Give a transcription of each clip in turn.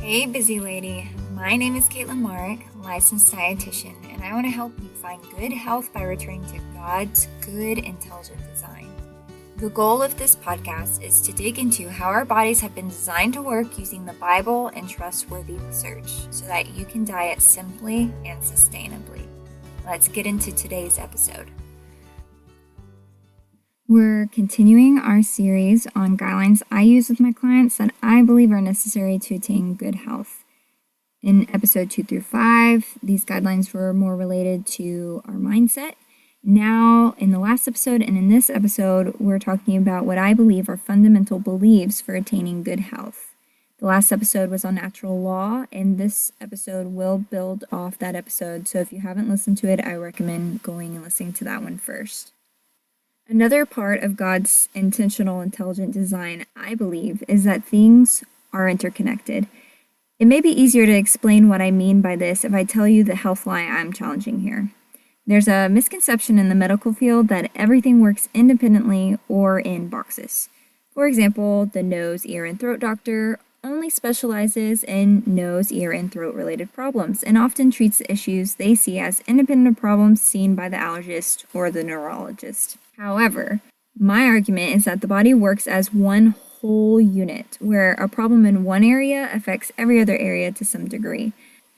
Hey, busy lady. My name is Caitlin Mark, licensed dietitian, and I want to help you find good health by returning to God's good, intelligent design. The goal of this podcast is to dig into how our bodies have been designed to work using the Bible and trustworthy research so that you can diet simply and sustainably. Let's get into today's episode. We're continuing our series on guidelines I use with my clients that I believe are necessary to attain good health. In episode 2 through 5, these guidelines were more related to our mindset. Now, in the last episode and in this episode, we're talking about what I believe are fundamental beliefs for attaining good health. The last episode was on natural law, and this episode will build off that episode. So if you haven't listened to it, I recommend going and listening to that one first. Another part of God's intentional, intelligent design, I believe, is that things are interconnected. It may be easier to explain what I mean by this if I tell you the health lie I'm challenging here. There's a misconception in the medical field that everything works independently or in boxes. For example, the nose, ear, and throat doctor only specializes in nose, ear, and throat-related problems and often treats the issues they see as independent problems seen by the allergist or the neurologist. However, my argument is that the body works as one whole unit, where a problem in one area affects every other area to some degree.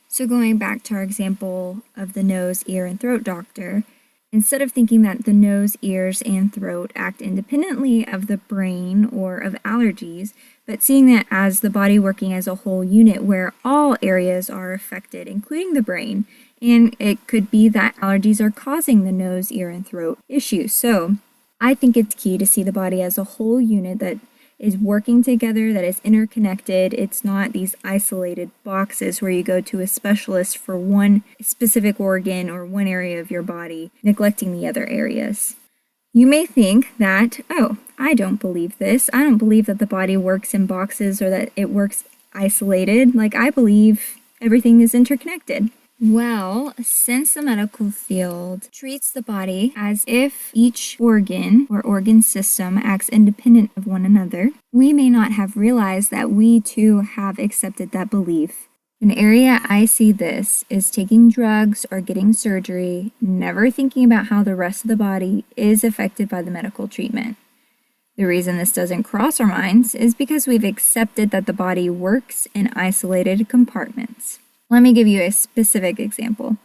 So going back to our example of the nose, ear, and throat doctor, instead of thinking that the nose, ears, and throat act independently of the brain or of allergies, but seeing that as the body working as a whole unit where all areas are affected, including the brain, and it could be that allergies are causing the nose, ear, and throat issues. So I think it's key to see the body as a whole unit that is working together, that is interconnected. It's not these isolated boxes where you go to a specialist for one specific organ or one area of your body, neglecting the other areas. You may think that, I don't believe this. I don't believe that the body works in boxes or that it works isolated. I believe everything is interconnected. Well, since the medical field treats the body as if each organ or organ system acts independent of one another, we may not have realized that we too have accepted that belief. An area I see this is taking drugs or getting surgery, never thinking about how the rest of the body is affected by the medical treatment. The reason this doesn't cross our minds is because we've accepted that the body works in isolated compartments. Let me give you a specific example.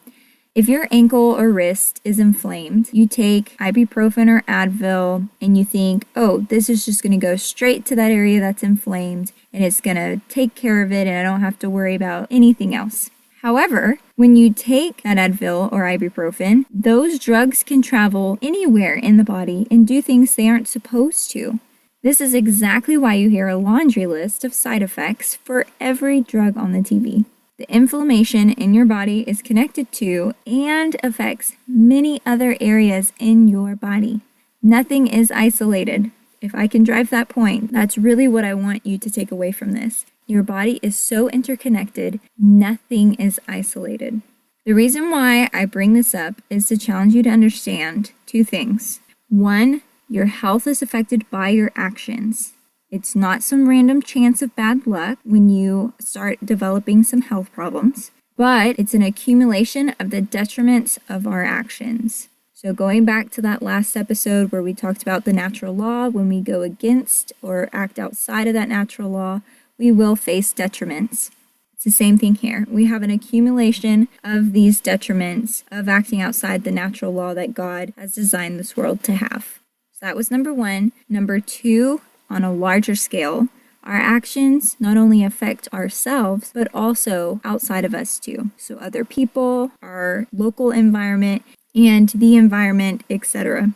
If your ankle or wrist is inflamed, you take ibuprofen or Advil and you think, this is just going to go straight to that area that's inflamed and it's going to take care of it and I don't have to worry about anything else. However, when you take that Advil or ibuprofen, those drugs can travel anywhere in the body and do things they aren't supposed to. This is exactly why you hear a laundry list of side effects for every drug on the TV. The inflammation in your body is connected to and affects many other areas in your body. Nothing is isolated. If I can drive that point, that's really what I want you to take away from this. Your body is so interconnected, nothing is isolated. The reason why I bring this up is to challenge you to understand two things. One, your health is affected by your actions. It's not some random chance of bad luck when you start developing some health problems, but it's an accumulation of the detriments of our actions. So going back to that last episode where we talked about the natural law, when we go against or act outside of that natural law, we will face detriments. It's the same thing here. We have an accumulation of these detriments of acting outside the natural law that God has designed this world to have. So that was number one. Number two, on a larger scale, our actions not only affect ourselves, but also outside of us too. So other people, our local environment, and the environment, etc.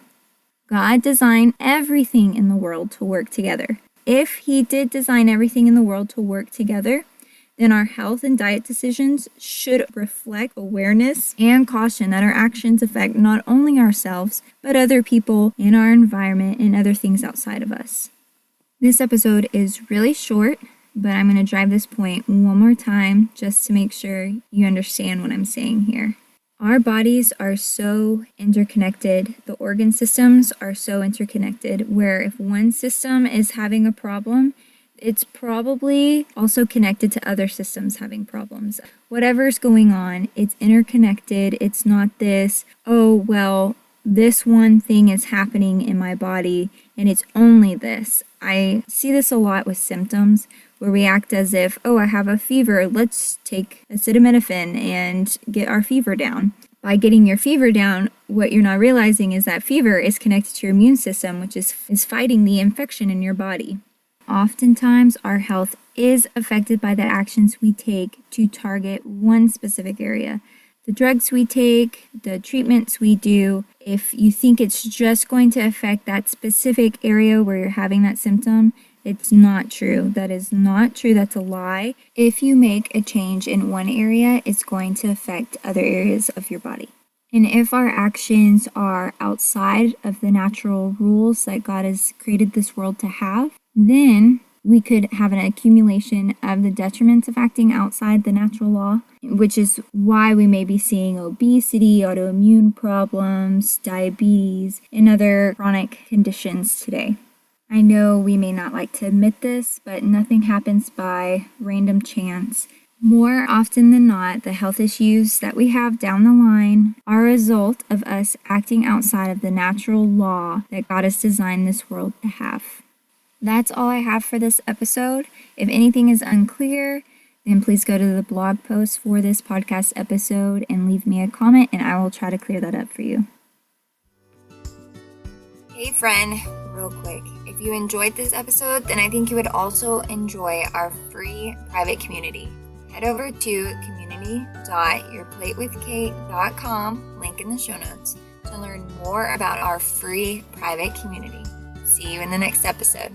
God designed everything in the world to work together. If He did design everything in the world to work together, then our health and diet decisions should reflect awareness and caution that our actions affect not only ourselves, but other people in our environment and other things outside of us. This episode is really short, but I'm going to drive this point one more time just to make sure you understand what I'm saying here. Our bodies are so interconnected. The organ systems are so interconnected where if one system is having a problem, It's probably also connected to other systems having problems. Whatever's going on, it's interconnected. It's not this, oh, well, this one thing is happening in my body and it's only this. I see this a lot with symptoms where we act as if, oh, I have a fever, let's take acetaminophen and get our fever down. By getting your fever down, what you're not realizing is that fever is connected to your immune system, which is fighting the infection in your body. Oftentimes, our health is affected by the actions we take to target one specific area. The drugs we take, the treatments we do, if you think it's just going to affect that specific area where you're having that symptom, it's not true. That is not true. That's a lie. If you make a change in one area, it's going to affect other areas of your body. And if our actions are outside of the natural rules that God has created this world to have, then we could have an accumulation of the detriments of acting outside the natural law, which is why we may be seeing obesity, autoimmune problems, diabetes, and other chronic conditions today. I know we may not like to admit this, but nothing happens by random chance. More often than not, the health issues that we have down the line are a result of us acting outside of the natural law that God has designed this world to have. That's all I have for this episode. If anything is unclear, then please go to the blog post for this podcast episode and leave me a comment, and I will try to clear that up for you. Hey friend, real quick, if you enjoyed this episode, then I think you would also enjoy our free private community. Head over to community.yourplatewithkate.com, link in the show notes, to learn more about our free private community. See you in the next episode.